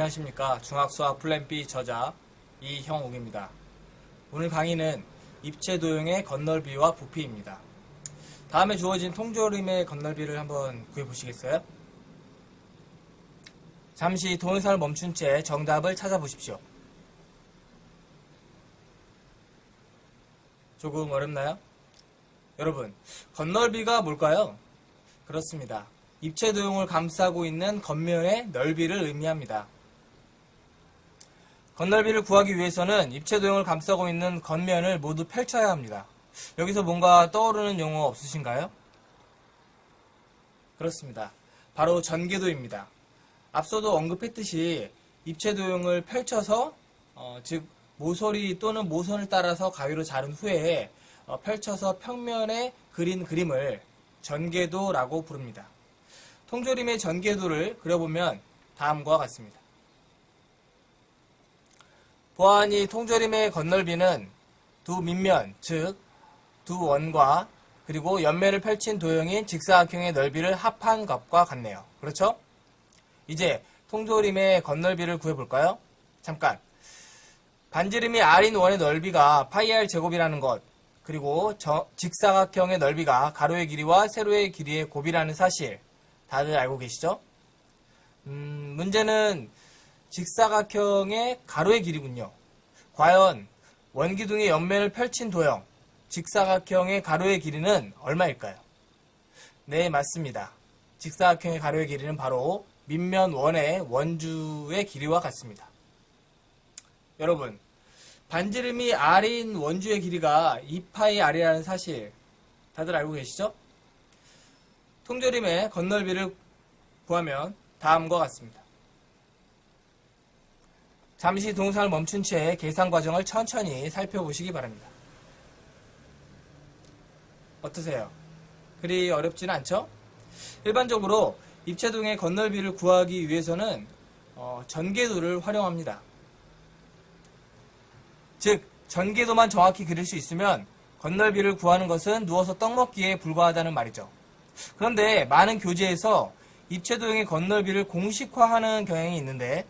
안녕하십니까. 중학수학 플랜B 저자 이형욱입니다. 오늘 강의는 입체도형의 건널비와 부피입니다. 다음에 주어진 통조림의 건널비를 한번 구해보시겠어요? 잠시 동영상을 멈춘 채 정답을 찾아보십시오. 조금 어렵나요? 여러분, 건널비가 뭘까요? 그렇습니다. 입체도형을 감싸고 있는 겉면의 넓이를 의미합니다. 건널비를 구하기 위해서는 입체도형을 감싸고 있는 겉면을 모두 펼쳐야 합니다. 여기서 뭔가 떠오르는 용어 없으신가요? 그렇습니다. 바로 전개도입니다. 앞서도 언급했듯이 입체도형을 펼쳐서 즉 모서리 또는 모선을 따라서 가위로 자른 후에 펼쳐서 평면에 그린 그림을 전개도라고 부릅니다. 통조림의 전개도를 그려보면 다음과 같습니다. 보아하니 통조림의 건널비는 두 밑면, 즉 두 원과 그리고 옆면을 펼친 도형인 직사각형의 넓이를 합한 것과 같네요. 그렇죠? 이제 통조림의 건널비를 구해볼까요? 잠깐. 반지름이 r인 원의 넓이가 파이 r 제곱이라는 것, 그리고 직사각형의 넓이가 가로의 길이와 세로의 길이의 곱이라는 사실 다들 알고 계시죠? 문제는 직사각형의 가로의 길이군요. 과연 원기둥의 옆면을 펼친 도형 직사각형의 가로의 길이는 얼마일까요? 네, 맞습니다. 직사각형의 가로의 길이는 바로 밑면 원의 원주의 길이와 같습니다. 여러분, 반지름이 r인 원주의 길이가 2파이 r이라는 사실 다들 알고 계시죠? 통조림의 건널비를 구하면 다음과 같습니다. 잠시 동영상을 멈춘 채 계산 과정을 천천히 살펴보시기 바랍니다. 어떠세요? 그리 어렵지는 않죠? 일반적으로 입체도형의 건널비를 구하기 위해서는 전개도를 활용합니다. 즉, 전개도만 정확히 그릴 수 있으면 건널비를 구하는 것은 누워서 떡 먹기에 불과하다는 말이죠. 그런데 많은 교재에서 입체도형의 건널비를 공식화하는 경향이 있는데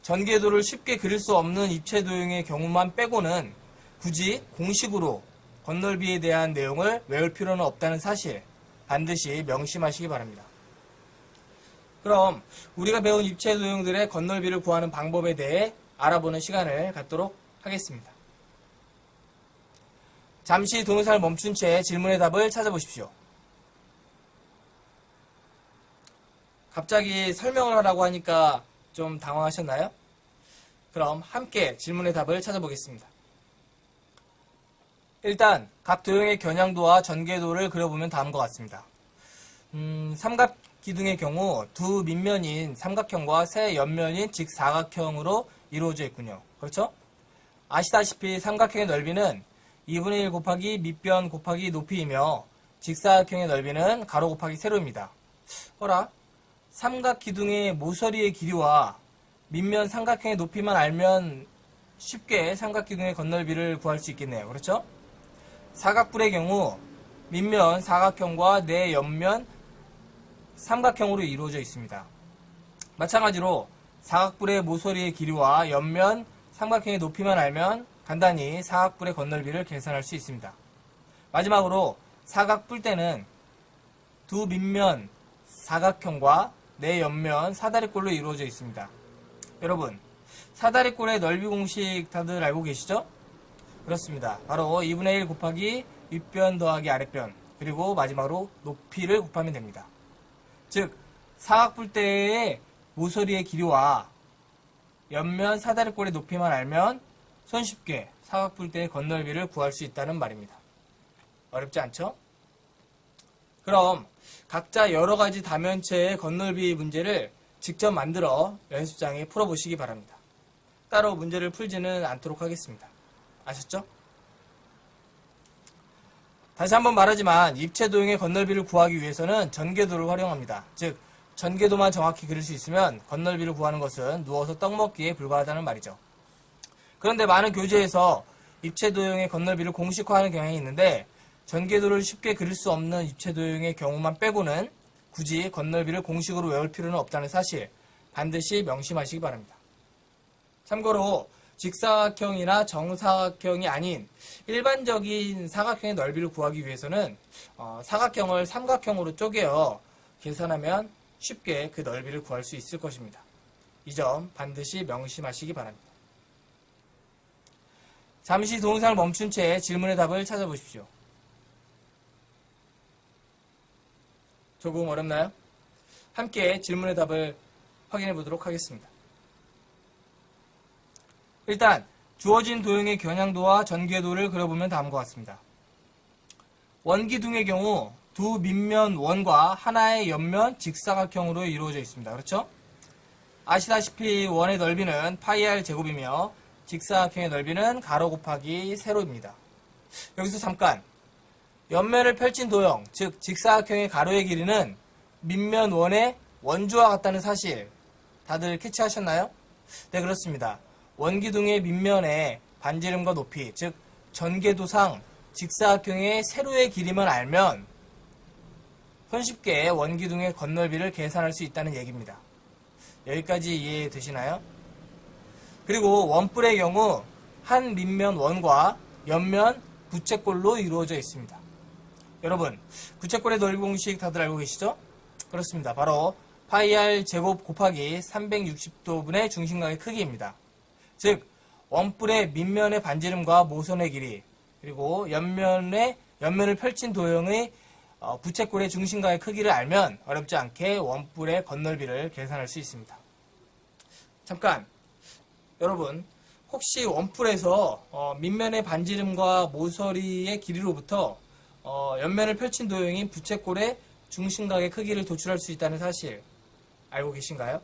전개도를 쉽게 그릴 수 없는 입체도형의 경우만 빼고는 굳이 공식으로 건널비에 대한 내용을 외울 필요는 없다는 사실 반드시 명심하시기 바랍니다. 그럼 우리가 배운 입체도형들의 건널비를 구하는 방법에 대해 알아보는 시간을 갖도록 하겠습니다. 잠시 동영상을 멈춘 채 질문의 답을 찾아보십시오. 갑자기 설명을 하라고 하니까 좀 당황하셨나요? 그럼 함께 질문의 답을 찾아보겠습니다. 일단 각 도형의 겨냥도와 전개도를 그려보면 다음과 같습니다. 삼각기둥의 경우 두 밑면인 삼각형과 세 옆면인 직사각형으로 이루어져 있군요. 그렇죠? 아시다시피 삼각형의 넓이는 2분의 1 곱하기 밑변 곱하기 높이이며 직사각형의 넓이는 가로 곱하기 세로입니다. 어라? 삼각기둥의 모서리의 길이와 밑면 삼각형의 높이만 알면 쉽게 삼각기둥의 건널비를 구할 수 있겠네요. 그렇죠? 사각뿔의 경우 밑면 사각형과 네 옆면 삼각형으로 이루어져 있습니다. 마찬가지로 사각뿔의 모서리의 길이와 옆면 삼각형의 높이만 알면 간단히 사각뿔의 건널비를 계산할 수 있습니다. 마지막으로 사각뿔대는 두 밑면 사각형과 네 옆면 사다리꼴로 이루어져 있습니다. 여러분, 사다리꼴의 넓이 공식 다들 알고 계시죠? 그렇습니다. 바로 2분의 1 곱하기 윗변 더하기 아랫변 그리고 마지막으로 높이를 곱하면 됩니다. 즉, 사각뿔대의 모서리의 길이와 옆면 사다리꼴의 높이만 알면 손쉽게 사각뿔대의 건널비를 구할 수 있다는 말입니다. 어렵지 않죠? 그럼 각자 여러가지 다면체의 건널비 문제를 직접 만들어 연습장에 풀어보시기 바랍니다. 따로 문제를 풀지는 않도록 하겠습니다. 아셨죠? 다시 한번 말하지만 입체도형의 건널비를 구하기 위해서는 전개도를 활용합니다. 즉, 전개도만 정확히 그릴 수 있으면 건널비를 구하는 것은 누워서 떡 먹기에 불과하다는 말이죠. 그런데 많은 교재에서 입체도형의 건널비를 공식화하는 경향이 있는데 전개도를 쉽게 그릴 수 없는 입체도형의 경우만 빼고는 굳이 건널비를 공식으로 외울 필요는 없다는 사실 반드시 명심하시기 바랍니다. 참고로 직사각형이나 정사각형이 아닌 일반적인 사각형의 넓이를 구하기 위해서는 사각형을 삼각형으로 쪼개어 계산하면 쉽게 그 넓이를 구할 수 있을 것입니다. 이 점 반드시 명심하시기 바랍니다. 잠시 동영상을 멈춘 채 질문의 답을 찾아보십시오. 조금 어렵나요? 함께 질문의 답을 확인해 보도록 하겠습니다. 일단 주어진 도형의 겨냥도와 전개도를 그려보면 다음과 같습니다. 원기둥의 경우 두 밑면 원과 하나의 옆면 직사각형으로 이루어져 있습니다. 그렇죠? 아시다시피 원의 넓이는 파이 r 제곱이며 직사각형의 넓이는 가로 곱하기 세로입니다. 여기서 잠깐 옆면을 펼친 도형, 즉 직사각형의 가로의 길이는 밑면 원의 원주와 같다는 사실 다들 캐치하셨나요? 네, 그렇습니다. 원기둥의 밑면의 반지름과 높이, 즉 전개도상 직사각형의 세로의 길이만 알면 손쉽게 원기둥의 건널비를 계산할 수 있다는 얘기입니다. 여기까지 이해되시나요? 그리고 원뿔의 경우 한 밑면 원과 옆면 부채꼴로 이루어져 있습니다. 여러분, 부채꼴의 넓이 공식 다들 알고 계시죠? 그렇습니다. 바로 파이 r 제곱 곱하기 360도분의 중심각의 크기입니다. 즉 원뿔의 밑면의 반지름과 모선의 길이, 그리고 옆면을 펼친 도형의 부채꼴의 중심각의 크기를 알면 어렵지 않게 원뿔의 건널비를 계산할 수 있습니다. 잠깐, 여러분, 혹시 원뿔에서 밑면의 반지름과 모서리의 길이로부터 옆면을 펼친 도형인 부채꼴의 중심각의 크기를 도출할 수 있다는 사실 알고 계신가요?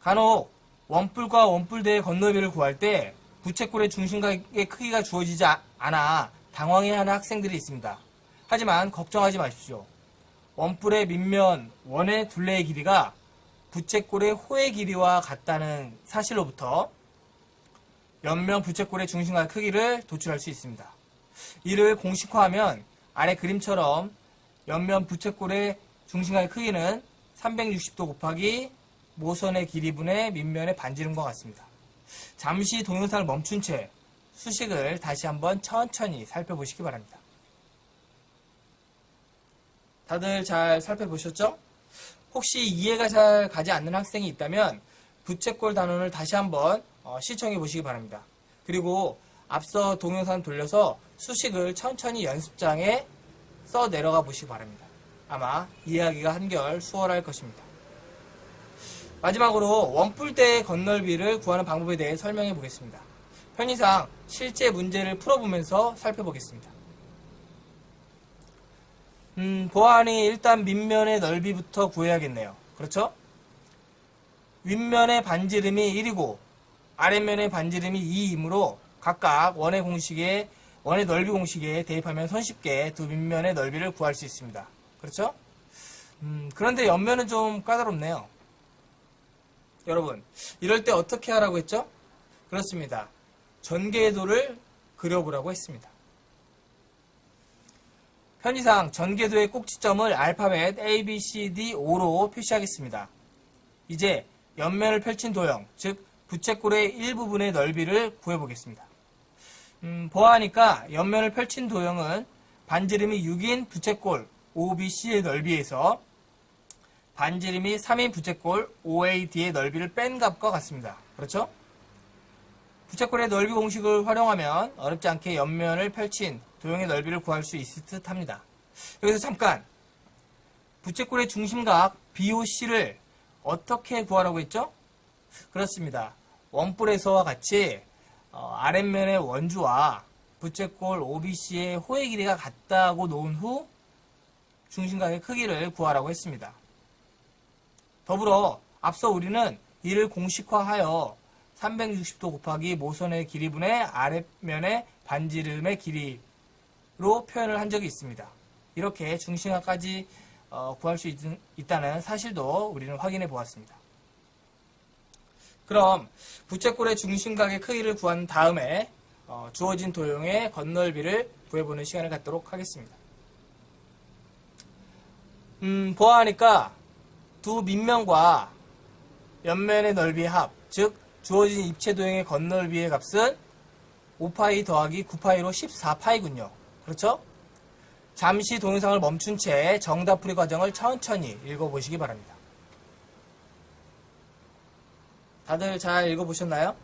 간혹 원뿔과 원뿔대의 건널비를 구할 때 부채꼴의 중심각의 크기가 주어지지 않아 당황해하는 학생들이 있습니다. 하지만 걱정하지 마십시오. 원뿔의 밑면 원의 둘레의 길이가 부채꼴의 호의 길이와 같다는 사실로부터 옆면 부채꼴의 중심각의 크기를 도출할 수 있습니다. 이를 공식화하면 아래 그림처럼 옆면 부채꼴의 중심각의 크기는 360도 곱하기 모선의 길이분의 밑면의 반지름과 같습니다. 잠시 동영상을 멈춘 채 수식을 다시 한번 천천히 살펴보시기 바랍니다. 다들 잘 살펴보셨죠? 혹시 이해가 잘 가지 않는 학생이 있다면 부채꼴 단원을 다시 한번 시청해 보시기 바랍니다. 그리고 앞서 동영상 돌려서 수식을 천천히 연습장에 써 내려가 보시기 바랍니다. 아마 이해하기가 한결 수월할 것입니다. 마지막으로 원뿔대의 건널비를 구하는 방법에 대해 설명해 보겠습니다. 편의상 실제 문제를 풀어보면서 살펴보겠습니다. 보아하니 일단 밑면의 넓이부터 구해야겠네요. 그렇죠? 윗면의 반지름이 1이고 아랫면의 반지름이 2이므로 각각 원의 넓이 공식에 대입하면 손쉽게 두 밑면의 넓이를 구할 수 있습니다. 그렇죠? 그런데 옆면은 좀 까다롭네요. 여러분, 이럴 때 어떻게 하라고 했죠? 그렇습니다. 전개도를 그려보라고 했습니다. 편의상 전개도의 꼭지점을 알파벳 A, B, C, D, O로 표시하겠습니다. 이제 옆면을 펼친 도형, 즉 부채꼴의 일부분의 넓이를 구해보겠습니다. 보아하니까 옆면을 펼친 도형은 반지름이 6인 부채꼴 OBC의 넓이에서 반지름이 3인 부채꼴 OAD의 넓이를 뺀 값과 같습니다. 그렇죠? 부채꼴의 넓이 공식을 활용하면 어렵지 않게 옆면을 펼친 도형의 넓이를 구할 수 있을 듯 합니다. 여기서 잠깐, 부채꼴의 중심각 BOC를 어떻게 구하라고 했죠? 그렇습니다. 원뿔에서와 같이 아랫면의 원주와 부채꼴 OBC의 호의 길이가 같다고 놓은 후 중심각의 크기를 구하라고 했습니다. 더불어 앞서 우리는 이를 공식화하여 360도 곱하기 모선의 길이분의 아랫면의 반지름의 길이로 표현을 한 적이 있습니다. 이렇게 중심각까지 구할 수 있다는 사실도 우리는 확인해 보았습니다. 그럼 부채꼴의 중심각의 크기를 구한 다음에 주어진 도형의 건널비를 구해보는 시간을 갖도록 하겠습니다. 보아하니까 두 밑면과 옆면의 넓이의 합, 즉 주어진 입체 도형의 겉넓이의 값은 5파이 더하기 9파이로 14파이군요. 그렇죠? 잠시 동영상을 멈춘 채 정답풀이 과정을 천천히 읽어보시기 바랍니다. 다들 잘 읽어보셨나요?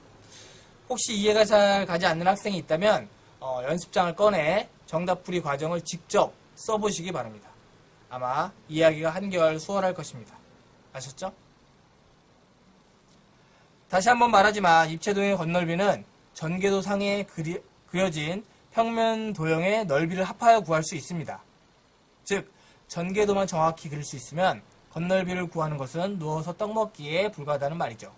혹시 이해가 잘 가지 않는 학생이 있다면 연습장을 꺼내 정답풀이 과정을 직접 써보시기 바랍니다. 아마 이해하기가 한결 수월할 것입니다. 아셨죠? 다시 한번 말하지만 입체도형의 겉넓이는 전개도 상에 그려진 평면 도형의 넓이를 합하여 구할 수 있습니다. 즉 전개도만 정확히 그릴 수 있으면 겉넓이를 구하는 것은 누워서 떡먹기에 불과하다는 말이죠.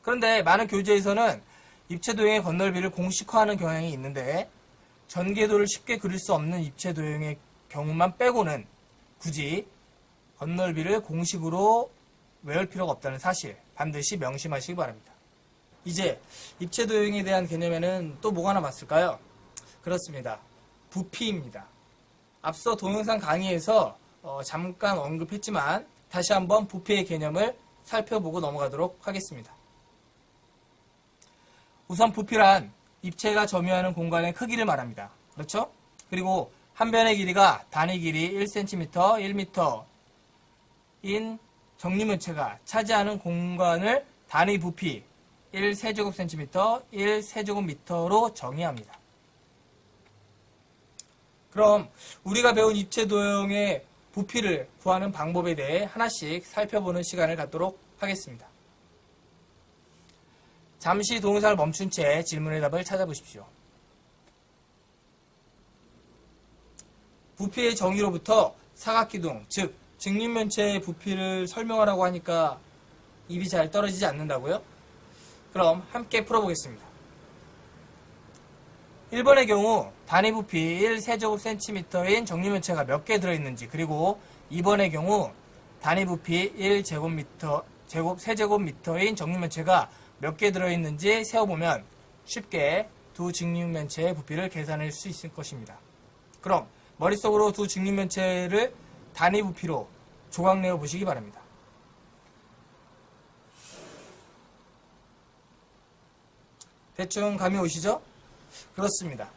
그런데 많은 교재에서는 입체도형의 겉넓이를 공식화하는 경향이 있는데 전개도를 쉽게 그릴 수 없는 입체도형의 경우만 빼고는 굳이 겉넓이를 공식으로 외울 필요가 없다는 사실 반드시 명심하시기 바랍니다. 이제 입체도형에 대한 개념에는 또 뭐가 남았을까요? 그렇습니다. 부피입니다. 앞서 동영상 강의에서 잠깐 언급했지만 다시 한번 부피의 개념을 살펴보고 넘어가도록 하겠습니다. 우선 부피란 입체가 점유하는 공간의 크기를 말합니다. 그렇죠? 그리고 한 변의 길이가 단위 길이 1cm, 1m인 정류면체가 차지하는 공간을 단위 부피 1세제곱cm, 1세제곱미터로 정의합니다. 그럼 우리가 배운 입체도형의 부피를 구하는 방법에 대해 하나씩 살펴보는 시간을 갖도록 하겠습니다. 잠시 동영상을 멈춘 채 질문의 답을 찾아보십시오. 부피의 정의로부터 사각기둥, 즉 직립면체의 부피를 설명하라고 하니까 입이 잘 떨어지지 않는다고요? 그럼 함께 풀어보겠습니다. 1번의 경우 단위 부피 1세제곱cm인 정류면체가 몇 개 들어있는지, 그리고 2번의 경우 단위 부피 1세제곱미터인 정류면체가 몇 개 들어있는지 세어보면 쉽게 두 직립면체의 부피를 계산할 수 있을 것입니다. 그럼 머릿속으로 두 직립면체를 단위 부피로 조각내어 보시기 바랍니다. 대충 감이 오시죠? 그렇습니다.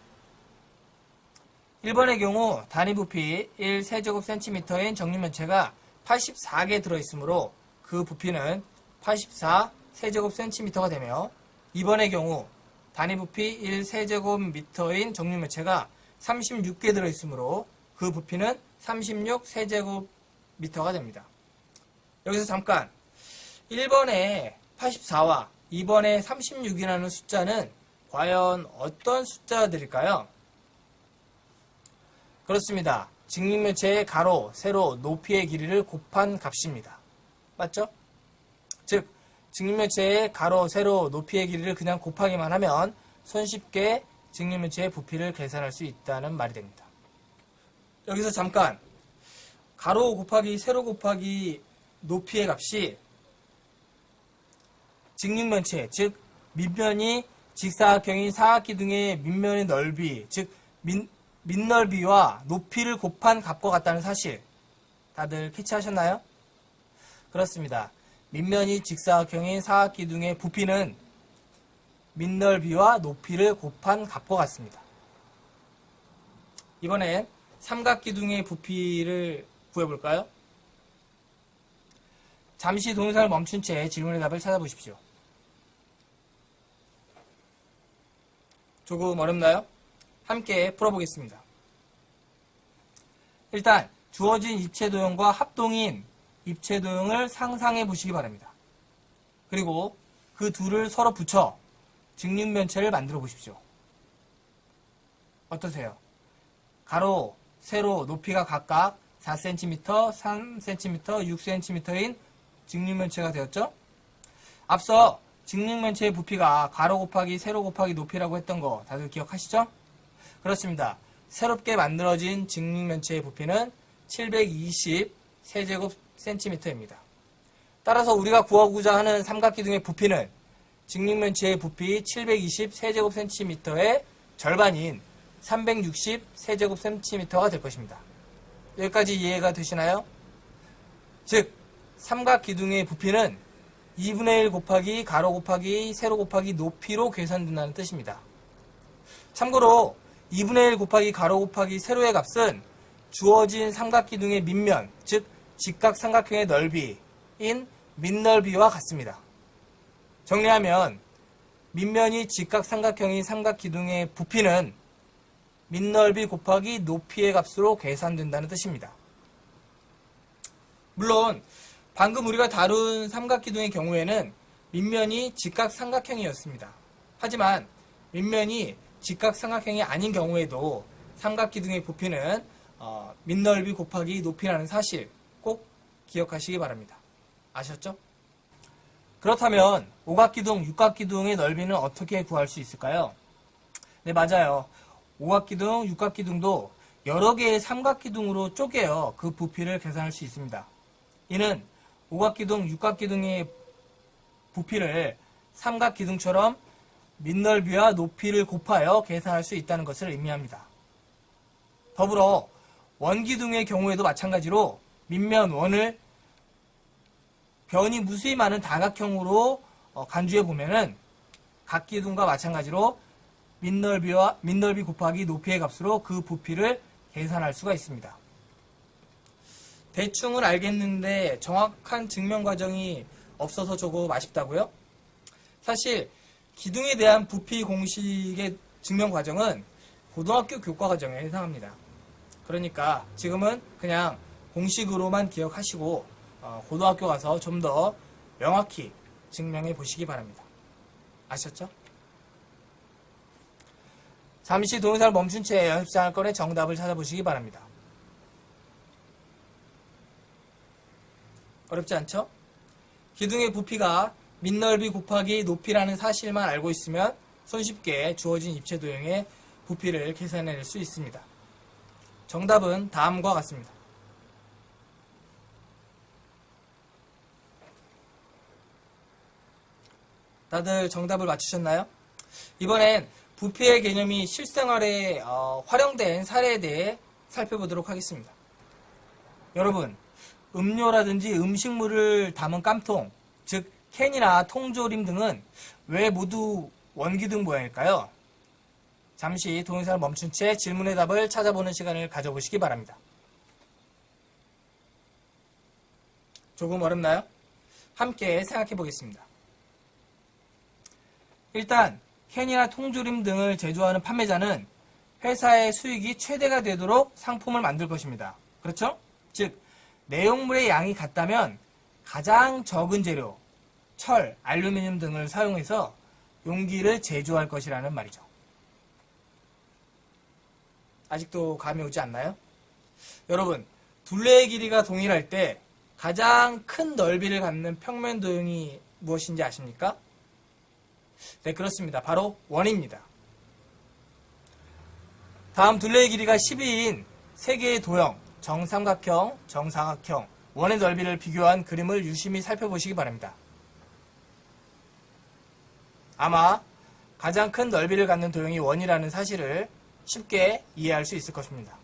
1번의 경우 단위 부피 1세제곱cm인 정류면체가 84개 들어있으므로 그 부피는 84세제곱cm가 되며, 2번의 경우 단위 부피 1세제곱미터인 정류면체가 36개 들어있으므로 그 부피는 36세제곱미터가 됩니다. 여기서 잠깐 1번의 84와 2번의 36이라는 숫자는 과연 어떤 숫자들일까요? 그렇습니다. 직립면체의 가로, 세로, 높이의 길이를 곱한 값입니다. 맞죠? 즉 직립면체의 가로, 세로, 높이의 길이를 그냥 곱하기만 하면 손쉽게 직립면체의 부피를 계산할 수 있다는 말이 됩니다. 여기서 잠깐 가로 곱하기 세로 곱하기 높이의 값이 직립면체, 즉 밑면이 직사각형인 사각기둥의 밑면의 넓이, 즉 밑넓이와 높이를 곱한 값과 같다는 사실 다들 캐치하셨나요? 그렇습니다. 밑면이 직사각형인 사각기둥의 부피는 밑넓이와 높이를 곱한 값과 같습니다. 이번엔 삼각기둥의 부피를 구해볼까요? 잠시 동영상을 멈춘 채 질문의 답을 찾아보십시오. 조금 어렵나요? 함께 풀어보겠습니다. 일단 주어진 입체도형과 합동인 입체도형을 상상해 보시기 바랍니다. 그리고 그 둘을 서로 붙여 직립면체를 만들어 보십시오. 어떠세요? 가로, 세로, 높이가 각각 4cm, 3cm, 6cm인 직립면체가 되었죠? 앞서 직립면체의 부피가 가로 곱하기 세로 곱하기 높이라고 했던 거 다들 기억하시죠? 그렇습니다. 새롭게 만들어진 직립면체의 부피는 720세제곱cm입니다. 따라서 우리가 구하고자 하는 삼각기둥의 부피는 직립면체의 부피 720세제곱cm의 절반인 360세제곱cm가 될 것입니다. 여기까지 이해가 되시나요? 즉 삼각기둥의 부피는 2분의 1 곱하기 가로 곱하기 세로 곱하기 높이로 계산된다는 뜻입니다. 참고로 2분의 1 곱하기 가로 곱하기 세로의 값은 주어진 삼각기둥의 밑면, 즉 직각삼각형의 넓이인 밑넓이와 같습니다. 정리하면 밑면이 직각삼각형인 삼각기둥의 부피는 밑넓이 곱하기 높이의 값으로 계산된다는 뜻입니다. 물론 방금 우리가 다룬 삼각기둥의 경우에는 밑면이 직각삼각형이었습니다. 하지만 밑면이 직각삼각형이 아닌 경우에도 삼각기둥의 부피는 밑넓이 곱하기 높이라는 사실 꼭 기억하시기 바랍니다. 아셨죠? 그렇다면 오각기둥, 육각기둥의 넓이는 어떻게 구할 수 있을까요? 네, 맞아요. 오각기둥, 육각기둥도 여러 개의 삼각기둥으로 쪼개어 그 부피를 계산할 수 있습니다. 이는 오각기둥, 육각기둥의 부피를 삼각기둥처럼 밑넓이와 높이를 곱하여 계산할 수 있다는 것을 의미합니다. 더불어 원기둥의 경우에도 마찬가지로 밑면 원을 변이 무수히 많은 다각형으로 간주해 보면은 각 기둥과 마찬가지로 밑넓이 곱하기 높이의 값으로 그 부피를 계산할 수가 있습니다. 대충은 알겠는데 정확한 증명 과정이 없어서 조금 아쉽다고요? 사실 기둥에 대한 부피 공식의 증명 과정은 고등학교 교과 과정에 해당합니다. 그러니까 지금은 그냥 공식으로만 기억하시고 고등학교 가서 좀 더 명확히 증명해 보시기 바랍니다. 아셨죠? 잠시 동영상을 멈춘 채 연습장을 꺼내 정답을 찾아보시기 바랍니다. 어렵지 않죠? 기둥의 부피가 밑넓이 곱하기 높이라는 사실만 알고 있으면 손쉽게 주어진 입체 도형의 부피를 계산해낼 수 있습니다. 정답은 다음과 같습니다. 다들 정답을 맞추셨나요? 이번엔 부피의 개념이 실생활에 활용된 사례에 대해 살펴보도록 하겠습니다. 여러분, 음료라든지 음식물을 담은 깜통, 즉 캔이나 통조림 등은 왜 모두 원기둥 모양일까요? 잠시 동영상을 멈춘 채 질문의 답을 찾아보는 시간을 가져보시기 바랍니다. 조금 어렵나요? 함께 생각해 보겠습니다. 일단 캔이나 통조림 등을 제조하는 판매자는 회사의 수익이 최대가 되도록 상품을 만들 것입니다. 그렇죠? 즉 내용물의 양이 같다면 가장 적은 재료, 철, 알루미늄 등을 사용해서 용기를 제조할 것이라는 말이죠. 아직도 감이 오지 않나요? 여러분, 둘레의 길이가 동일할 때 가장 큰 넓이를 갖는 평면 도형이 무엇인지 아십니까? 네, 그렇습니다. 바로 원입니다. 다음 둘레의 길이가 12인 세 개의 도형, 정삼각형, 정사각형, 원의 넓이를 비교한 그림을 유심히 살펴보시기 바랍니다. 아마 가장 큰 넓이를 갖는 도형이 원이라는 사실을 쉽게 이해할 수 있을 것입니다.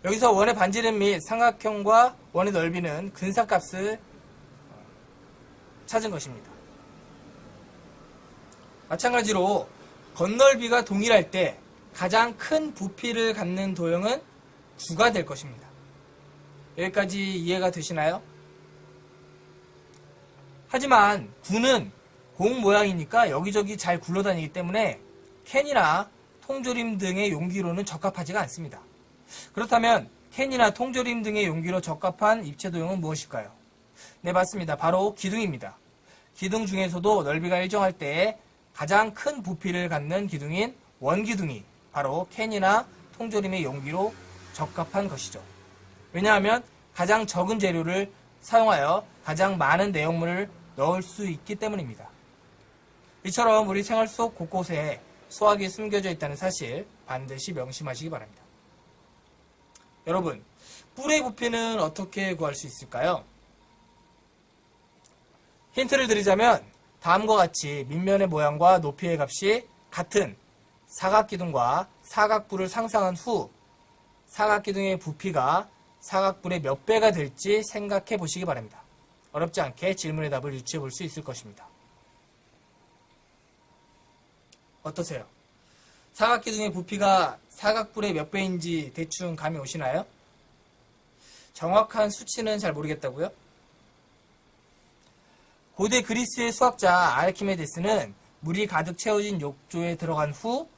여기서 원의 반지름 및 삼각형과 원의 넓이는 근사값을 찾은 것입니다. 마찬가지로 건널비가 동일할 때 가장 큰 부피를 갖는 도형은 구가 될 것입니다. 여기까지 이해가 되시나요? 하지만 구는 공 모양이니까 여기저기 잘 굴러다니기 때문에 캔이나 통조림 등의 용기로는 적합하지가 않습니다. 그렇다면 캔이나 통조림 등의 용기로 적합한 입체 도형은 무엇일까요? 네, 맞습니다. 바로 기둥입니다. 기둥 중에서도 넓이가 일정할 때 가장 큰 부피를 갖는 기둥인 원기둥이 바로 캔이나 통조림의 용기로 적합한 것이죠. 왜냐하면 가장 적은 재료를 사용하여 가장 많은 내용물을 넣을 수 있기 때문입니다. 이처럼 우리 생활 속 곳곳에 수학이 숨겨져 있다는 사실 반드시 명심하시기 바랍니다. 여러분, 뿔의 부피는 어떻게 구할 수 있을까요? 힌트를 드리자면 다음과 같이 밑면의 모양과 높이의 값이 같은 사각기둥과 사각뿔을 상상한 후 사각기둥의 부피가 사각뿔의 몇 배가 될지 생각해 보시기 바랍니다. 어렵지 않게 질문의 답을 유추해 볼 수 있을 것입니다. 어떠세요? 사각기둥의 부피가 사각뿔의 몇 배인지 대충 감이 오시나요? 정확한 수치는 잘 모르겠다고요? 고대 그리스의 수학자 아르키메데스는 물이 가득 채워진 욕조에 들어간 후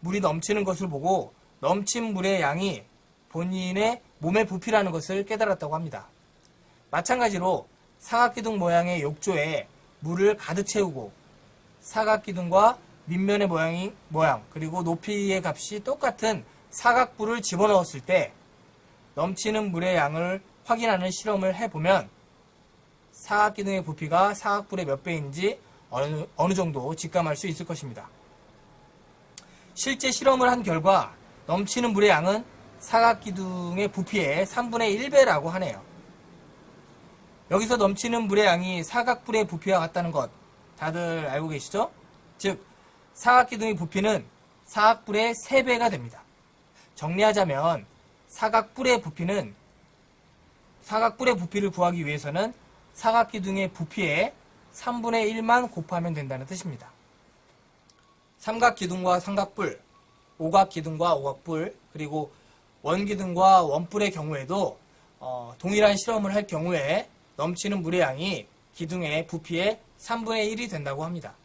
물이 넘치는 것을 보고 넘친 물의 양이 본인의 몸의 부피라는 것을 깨달았다고 합니다. 마찬가지로 사각기둥 모양의 욕조에 물을 가득 채우고 사각기둥과 밑면의 모양 그리고 높이의 값이 똑같은 사각뿔을 집어넣었을 때 넘치는 물의 양을 확인하는 실험을 해보면 사각기둥의 부피가 사각뿔의 몇 배인지 어느 정도 직감할 수 있을 것입니다. 실제 실험을 한 결과 넘치는 물의 양은 사각기둥의 부피의 3분의 1배라고 하네요. 여기서 넘치는 물의 양이 사각뿔의 부피와 같다는 것 다들 알고 계시죠? 즉 사각기둥의 부피는 사각뿔의 3배가 됩니다. 정리하자면 사각뿔의 부피를 구하기 위해서는 사각기둥의 부피의 3분의 1만 곱하면 된다는 뜻입니다. 삼각기둥과 삼각뿔, 오각기둥과 오각뿔, 그리고 원기둥과 원뿔의 경우에도 동일한 실험을 할 경우에 넘치는 물의 양이 기둥의 부피의 3분의 1이 된다고 합니다.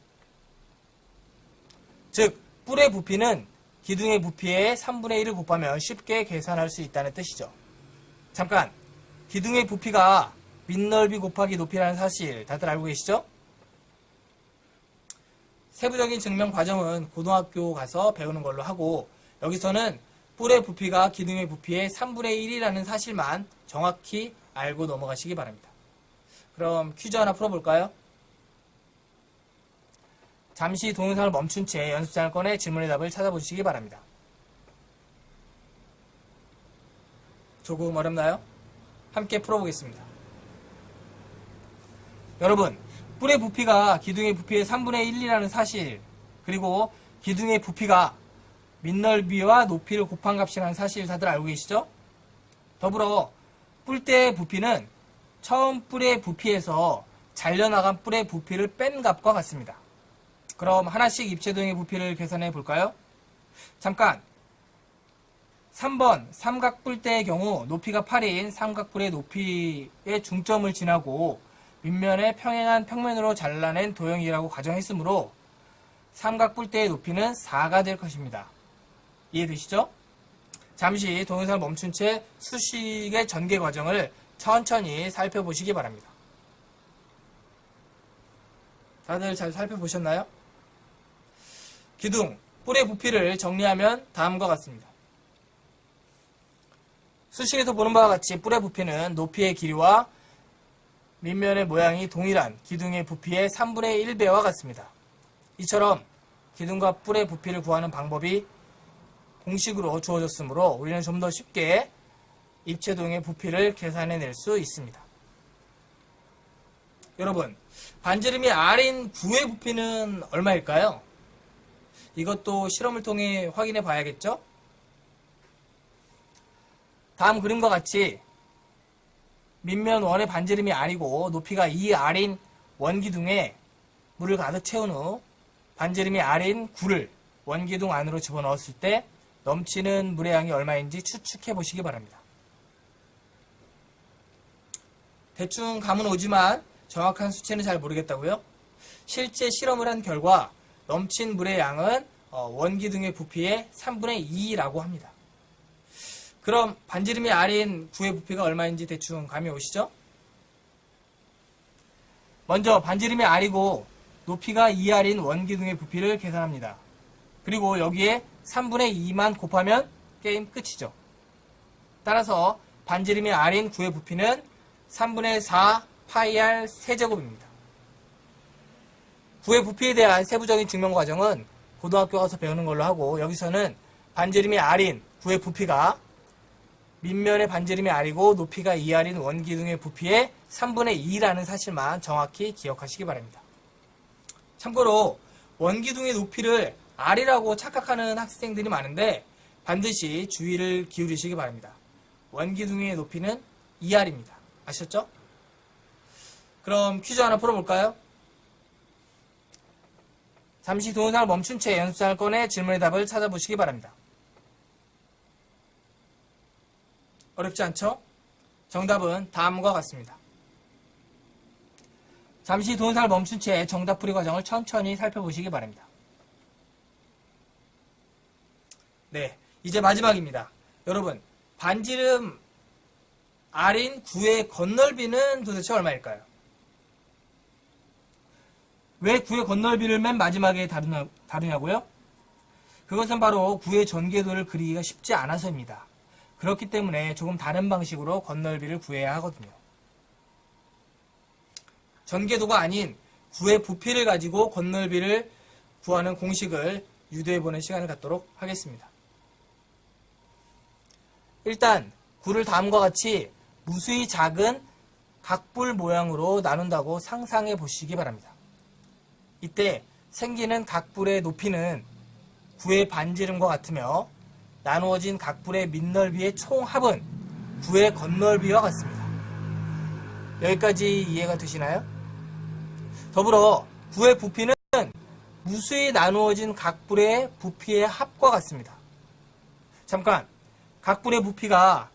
즉, 뿔의 부피는 기둥의 부피의 3분의 1을 곱하면 쉽게 계산할 수 있다는 뜻이죠. 잠깐, 기둥의 부피가 밑넓이 곱하기 높이라는 사실 다들 알고 계시죠? 세부적인 증명 과정은 고등학교 가서 배우는 걸로 하고 여기서는 뿔의 부피가 기둥의 부피의 3분의 1이라는 사실만 정확히 알고 넘어가시기 바랍니다. 그럼 퀴즈 하나 풀어볼까요? 잠시 동영상을 멈춘 채 연습장을 꺼내 질문의 답을 찾아보시기 바랍니다. 조금 어렵나요? 함께 풀어보겠습니다. 여러분, 뿔의 부피가 기둥의 부피의 3분의 1이라는 사실, 그리고 기둥의 부피가 밑넓이와 높이를 곱한 값이라는 사실 다들 알고 계시죠? 더불어 뿔대의 부피는 처음 뿔의 부피에서 잘려나간 뿔의 부피를 뺀 값과 같습니다. 그럼 하나씩 입체도형의 부피를 계산해 볼까요? 잠깐! 3번 삼각뿔대의 경우 높이가 8인 삼각뿔의 높이의 중점을 지나고 밑면에 평행한 평면으로 잘라낸 도형이라고 가정했으므로 삼각뿔대의 높이는 4가 될 것입니다. 이해되시죠? 잠시 동영상을 멈춘 채 수식의 전개 과정을 천천히 살펴보시기 바랍니다. 다들 잘 살펴보셨나요? 기둥, 뿔의 부피를 정리하면 다음과 같습니다. 수식에서 보는 바와 같이 뿔의 부피는 높이의 길이와 밑면의 모양이 동일한 기둥의 부피의 3분의 1배와 같습니다. 이처럼 기둥과 뿔의 부피를 구하는 방법이 공식으로 주어졌으므로 우리는 좀 더 쉽게 입체도형의 부피를 계산해낼 수 있습니다. 여러분, 반지름이 R인 구의 부피는 얼마일까요? 이것도 실험을 통해 확인해 봐야겠죠? 다음 그림과 같이 밑면 원의 반지름이 R이고 높이가 2R인 원기둥에 물을 가득 채운 후 반지름이 R인 구를 원기둥 안으로 집어넣었을 때 넘치는 물의 양이 얼마인지 추측해 보시기 바랍니다. 대충 감은 오지만 정확한 수치는 잘 모르겠다고요? 실제 실험을 한 결과 넘친 물의 양은 원기둥의 부피의 3분의 2라고 합니다. 그럼 반지름이 R인 구의 부피가 얼마인지 대충 감이 오시죠? 먼저 반지름이 R이고 높이가 2R인 원기둥의 부피를 계산합니다. 그리고 여기에 3분의 2만 곱하면 게임 끝이죠. 따라서 반지름이 R인 구의 부피는 3분의 4 파이 R 세제곱입니다. 구의 부피에 대한 세부적인 증명 과정은 고등학교 가서 배우는 걸로 하고 여기서는 반지름이 R인 구의 부피가 밑면의 반지름이 R이고 높이가 2R인 원기둥의 부피의 3분의 2라는 사실만 정확히 기억하시기 바랍니다. 참고로 원기둥의 높이를 R이라고 착각하는 학생들이 많은데 반드시 주의를 기울이시기 바랍니다. 원기둥의 높이는 2R입니다. 아셨죠? 그럼 퀴즈 하나 풀어볼까요? 잠시 동영상을 멈춘 채 연습장을 꺼내 질문의 답을 찾아보시기 바랍니다. 어렵지 않죠? 정답은 다음과 같습니다. 잠시 동영상을 멈춘 채 정답 풀이 과정을 천천히 살펴보시기 바랍니다. 네, 이제 마지막입니다. 여러분, 반지름 R인 구의 건널비는 도대체 얼마일까요? 왜 구의 건널비를 맨 마지막에 다루냐고요? 그것은 바로 구의 전개도를 그리기가 쉽지 않아서입니다. 그렇기 때문에 조금 다른 방식으로 건널비를 구해야 하거든요. 전개도가 아닌 구의 부피를 가지고 건널비를 구하는 공식을 유도해보는 시간을 갖도록 하겠습니다. 일단 구를 다음과 같이 무수히 작은 각불 모양으로 나눈다고 상상해 보시기 바랍니다. 이때 생기는 각불의 높이는 구의 반지름과 같으며 나누어진 각불의 밑넓이의 총합은 구의 건널비와 같습니다. 여기까지 이해가 되시나요? 더불어 구의 부피는 무수히 나누어진 각불의 부피의 합과 같습니다. 잠깐, 각불의 부피가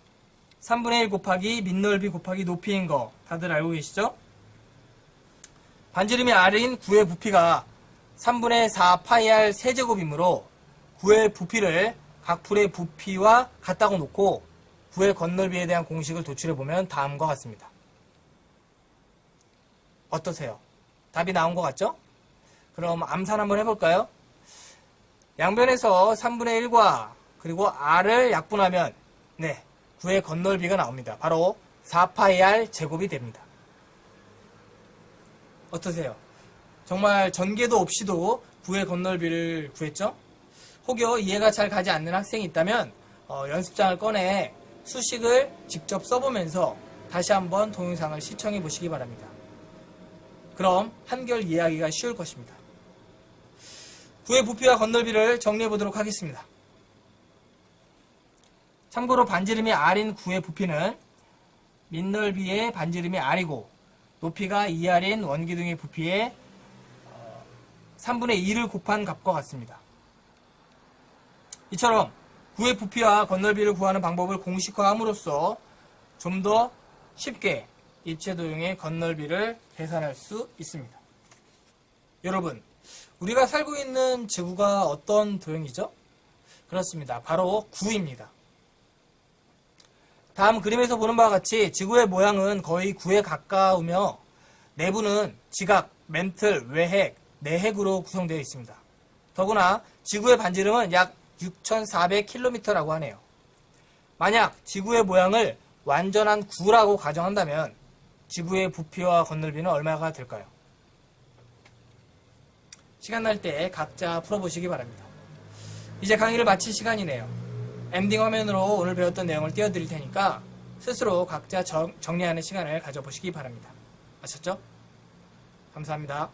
3분의 1 곱하기 밑넓이 곱하기 높이인 거 다들 알고 계시죠? 반지름이 R인 구의 부피가 3분의 4 파이 R 세제곱이므로 구의 부피를 각불의 부피와 같다고 놓고 구의 건널비에 대한 공식을 도출해보면 다음과 같습니다. 어떠세요? 답이 나온 것 같죠? 그럼 암산 한번 해볼까요? 양변에서 3분의 1과 그리고 R을 약분하면 네, 구의 건널비가 나옵니다. 바로 4파이 R 제곱이 됩니다. 어떠세요? 정말 전개도 없이도 구의 건널비를 구했죠? 혹여 이해가 잘 가지 않는 학생이 있다면 연습장을 꺼내 수식을 직접 써보면서 다시 한번 동영상을 시청해 보시기 바랍니다. 그럼 한결 이해하기가 쉬울 것입니다. 구의 부피와 건널비를 정리해 보도록 하겠습니다. 참고로 반지름이 R인 구의 부피는 밑넓이의 반지름이 R이고 높이가 2R인 원기둥의 부피에 3분의 2를 곱한 값과 같습니다. 이처럼 구의 부피와 건널비를 구하는 방법을 공식화함으로써 좀 더 쉽게 입체도형의 건널비를 계산할 수 있습니다. 여러분, 우리가 살고 있는 지구가 어떤 도형이죠? 그렇습니다. 바로 구입니다. 다음 그림에서 보는 바와 같이 지구의 모양은 거의 구에 가까우며 내부는 지각, 멘틀, 외핵, 내핵으로 구성되어 있습니다. 더구나 지구의 반지름은 약 6,400km라고 하네요. 만약 지구의 모양을 완전한 구라고 가정한다면 지구의 부피와 건널비는 얼마가 될까요? 시간 날 때 각자 풀어보시기 바랍니다. 이제 강의를 마칠 시간이네요. 엔딩 화면으로 오늘 배웠던 내용을 띄워드릴 테니까 스스로 각자 정리하는 시간을 가져보시기 바랍니다. 아셨죠? 감사합니다.